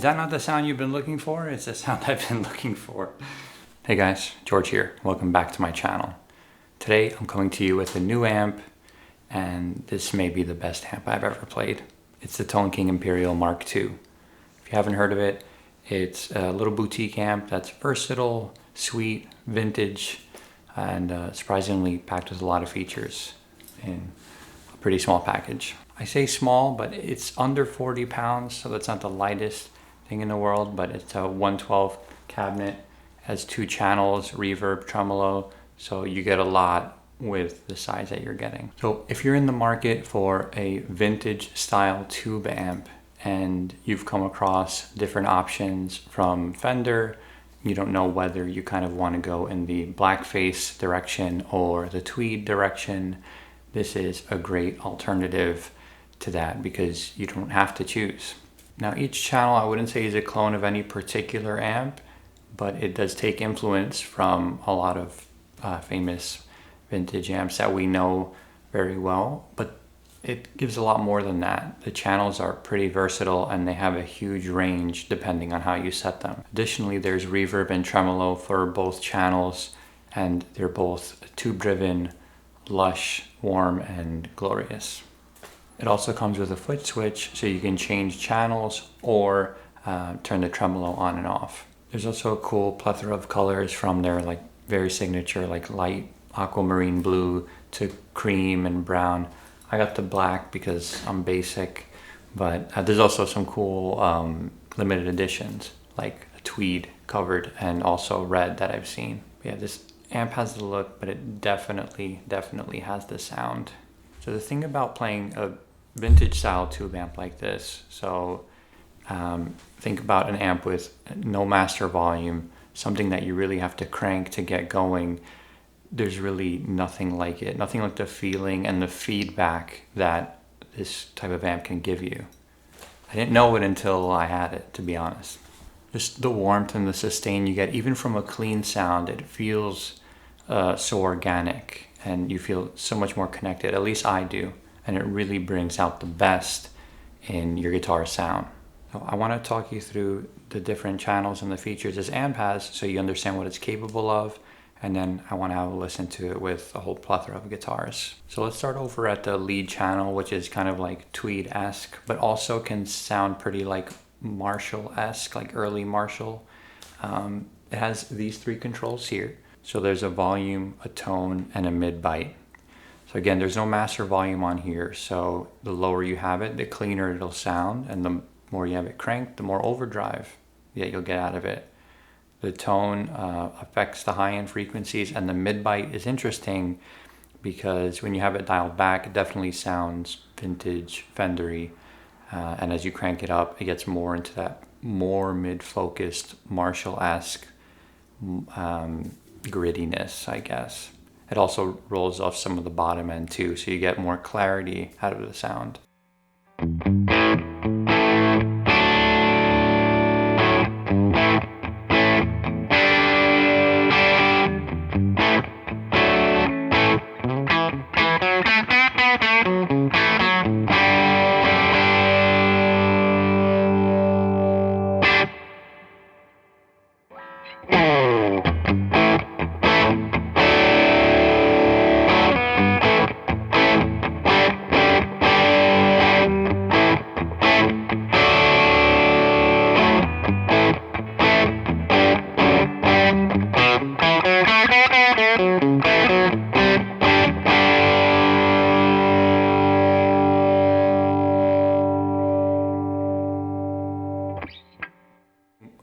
that not the sound you've been looking for? It's the sound I've been looking for. Hey guys, George here. Welcome back to my channel. Today I'm coming to you with a new amp, and this may be the best amp I've ever played. It's the Tone King Imperial Mark II. If you haven't heard of it, it's a little boutique amp that's versatile, sweet, vintage, and surprisingly packed with a lot of features in a pretty small package. I say small, but it's under 40 pounds, so that's not the lightest thing in the world, but it's a 112 cabinet, has 2 channels, reverb, tremolo, so you get a lot with the size that you're getting. So if you're in the market for a vintage style tube amp and you've come across different options from Fender, you don't know whether you kind of want to go in the blackface direction or the tweed direction, this is a great alternative to that because you don't have to choose. Now each channel I wouldn't say is a clone of any particular amp, but it does take influence from a lot of famous vintage amps that we know very well, but it gives a lot more than that. The channels are pretty versatile and they have a huge range depending on how you set them. Additionally, there's reverb and tremolo for both channels, and they're both tube driven, lush, warm, and glorious. It also comes with a foot switch so you can change channels or turn the tremolo on and off. There's also a cool plethora of colors from their very signature light aquamarine blue to cream and brown. I got the black because I'm basic, but there's also some cool limited editions like a tweed covered and also red that I've seen. Yeah, this amp has the look, but it definitely has the sound. So the thing about playing a vintage style tube amp like this, so think about an amp with no master volume, something that you really have to crank to get going. There's really nothing like it, nothing like the feeling and the feedback that this type of amp can give you. I didn't know it until I had it, to be honest. Just the warmth and the sustain you get, even from a clean sound, it feels so organic and you feel so much more connected, at least I do, and it really brings out the best in your guitar sound. So I want to talk you through the different channels and the features this amp has so you understand what it's capable of, and then I want to have a listen to it with a whole plethora of guitars. So let's start over at the lead channel, which is kind of like tweed-esque, but also can sound pretty like Marshall-esque, like early Marshall. It has these 3 controls here. So there's a volume, a tone, and a mid-bite. So again, there's no master volume on here, so the lower you have it, the cleaner it'll sound, and the more you have it cranked, the more overdrive that you'll get out of it. The tone affects the high-end frequencies, and the mid-bite is interesting because when you have it dialed back, it definitely sounds vintage, Fender-y, and as you crank it up, it gets more into that more mid-focused, Marshall-esque grittiness, I guess. It also rolls off some of the bottom end too, so you get more clarity out of the sound.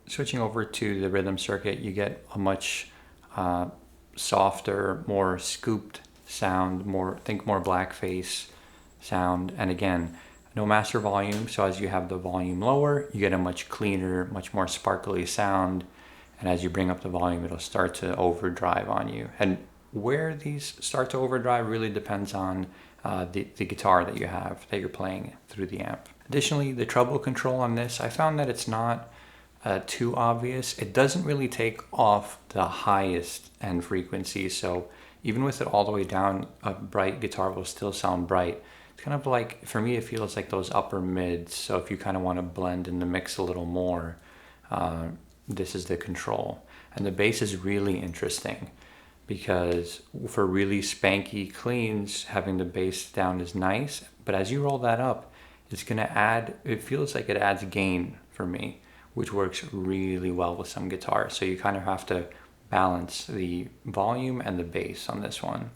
Switching over to the rhythm circuit, you get a much softer, more scooped sound, more blackface sound. And again, no master volume, so as you have the volume lower, you get a much cleaner, much more sparkly sound. And as you bring up the volume, it'll start to overdrive on you. And where these start to overdrive really depends on the guitar that you have, that you're playing through the amp. Additionally, the treble control on this, I found that it's not too obvious. It doesn't really take off the highest end frequency, so even with it all the way down, a bright guitar will still sound bright. kind of like, for me, it feels like those upper mids. So if you kind of want to blend in the mix a little more, this is the control. And the bass is really interesting because for really spanky cleans, having the bass down is nice. But as you roll that up, it's going to add, it feels like it adds gain for me, which works really well with some guitars. So you kind of have to balance the volume and the bass on this one.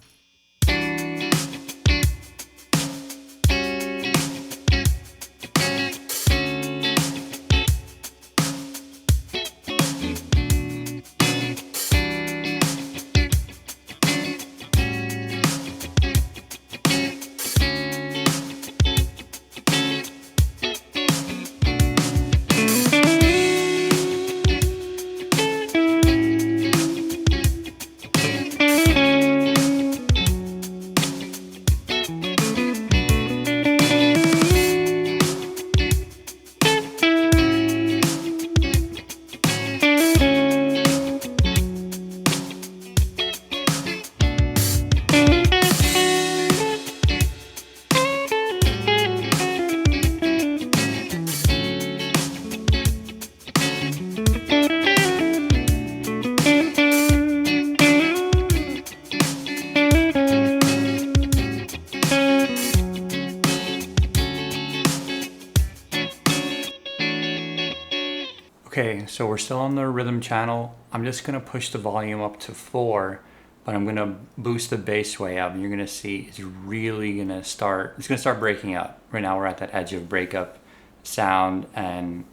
Okay, so we're still on the rhythm channel. I'm just gonna push the volume up to 4, but I'm gonna boost the bass way up. You're gonna see it's really gonna start, it's gonna start breaking up. Right now we're at that edge of breakup sound and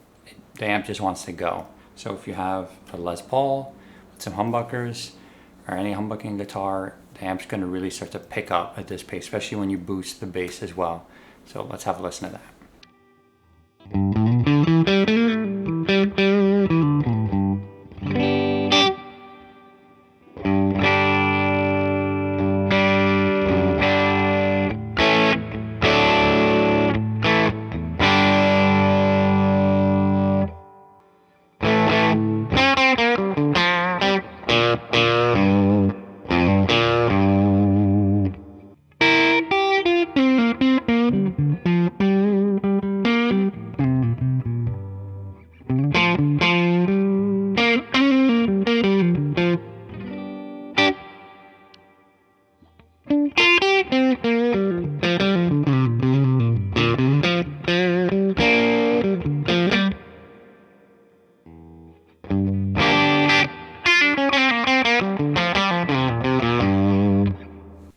the amp just wants to go. So if you have a Les Paul with some humbuckers or any humbucking guitar, the amp's gonna really start to pick up at this pace, especially when you boost the bass as well. So let's have a listen to that.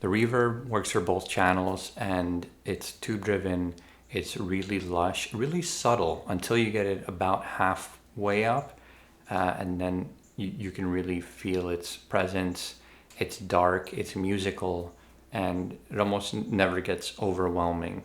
The reverb works for both channels and it's tube driven. It's really lush, really subtle until you get it about halfway up and then you can really feel its presence. It's dark, it's musical, and it almost never gets overwhelming.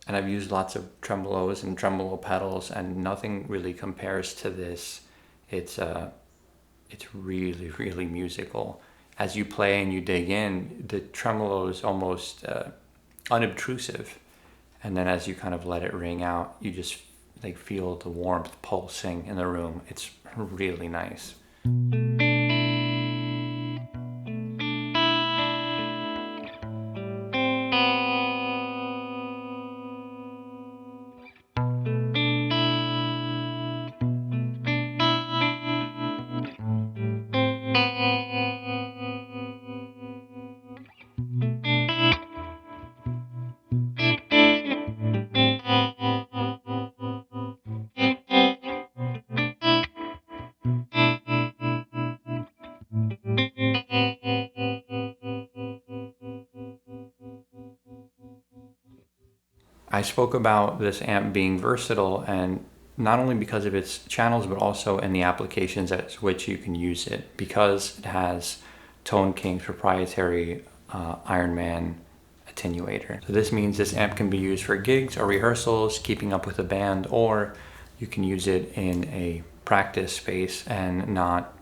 And I've used lots of tremolos and tremolo pedals, and nothing really compares to this. It's really, really musical. As you play and you dig in, the tremolo is almost unobtrusive. And then as you kind of let it ring out, you just like feel the warmth pulsing in the room. It's really nice. I spoke about this amp being versatile, and not only because of its channels, but also in the applications at which you can use it, because it has Tone King's proprietary Man Attenuator. So this means this amp can be used for gigs or rehearsals, keeping up with a band, or you can use it in a practice space and not,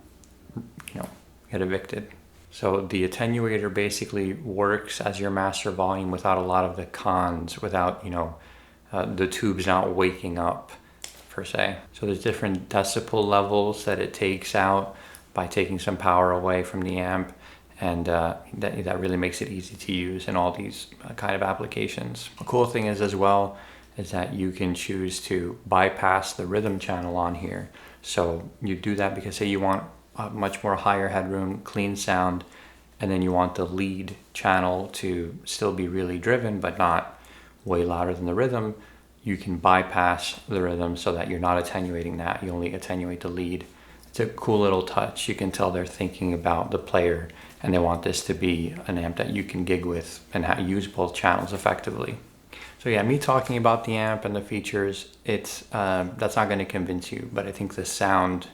get evicted. So the attenuator basically works as your master volume without a lot of the cons, without, the tubes not waking up per se. So there's different decibel levels that it takes out by taking some power away from the amp, and that really makes it easy to use in all these kind of applications. A cool thing is as well is that you can choose to bypass the rhythm channel on here. So you do that because say you want a much more higher headroom, clean sound, and then you want the lead channel to still be really driven but not way louder than the rhythm. You can bypass the rhythm so that you're not attenuating that, you only attenuate the lead. It's a cool little touch. You can tell they're thinking about the player and they want this to be an amp that you can gig with and use both channels effectively. So yeah, me talking about the amp and the features, that's not going to convince you, but I think the sound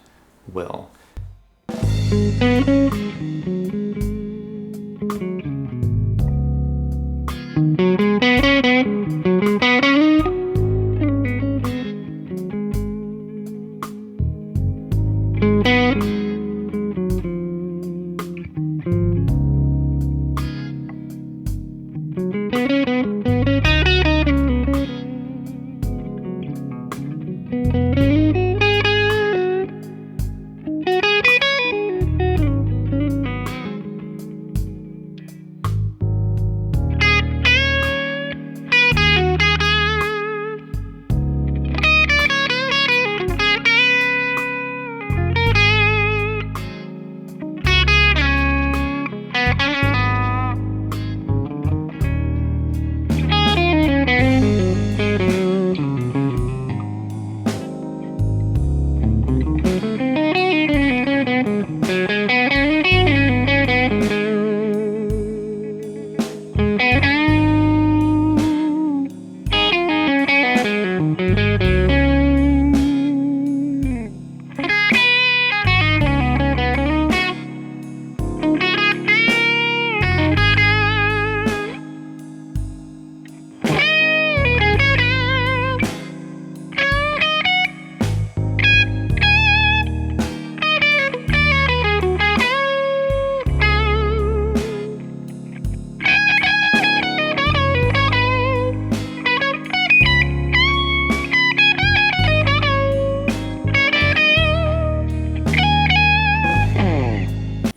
will.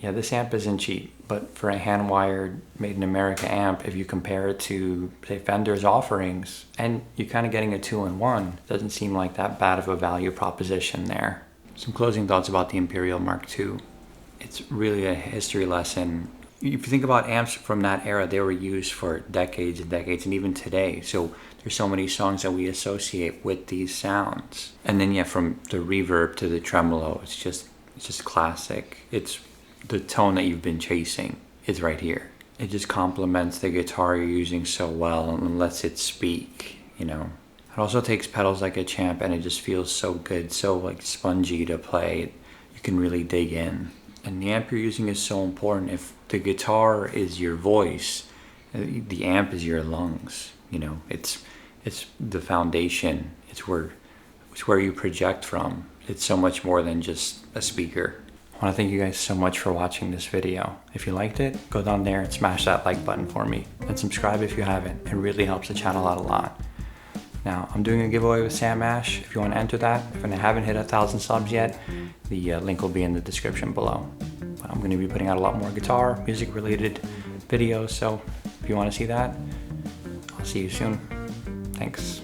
Yeah, this amp isn't cheap, but for a hand-wired, made in America amp, if you compare it to, say, Fender's offerings, and you're kind of getting a two-in-one, doesn't seem like that bad of a value proposition there. Some closing thoughts about the Imperial Mark II. It's really a history lesson. If you think about amps from that era, they were used for decades and decades, and even today. So there's so many songs that we associate with these sounds. And then yeah, from the reverb to the tremolo, it's just classic. It's the tone that you've been chasing is right here. It just complements the guitar you're using so well and lets it speak, It also takes pedals like a champ, and it just feels so good, so like spongy to play. You can really dig in. And the amp you're using is so important. If the guitar is your voice, the amp is your lungs. It's the foundation. It's where you project from. It's so much more than just a speaker. I want to thank you guys so much for watching this video. If you liked it, go down there and smash that like button for me, and subscribe if you haven't. It really helps the channel out a lot. Now, I'm doing a giveaway with Sam Ash. If you want to enter that, if I haven't hit 1,000 subs yet, the link will be in the description below. But I'm going to be putting out a lot more guitar, music related videos, so if you want to see that, I'll see you soon. Thanks.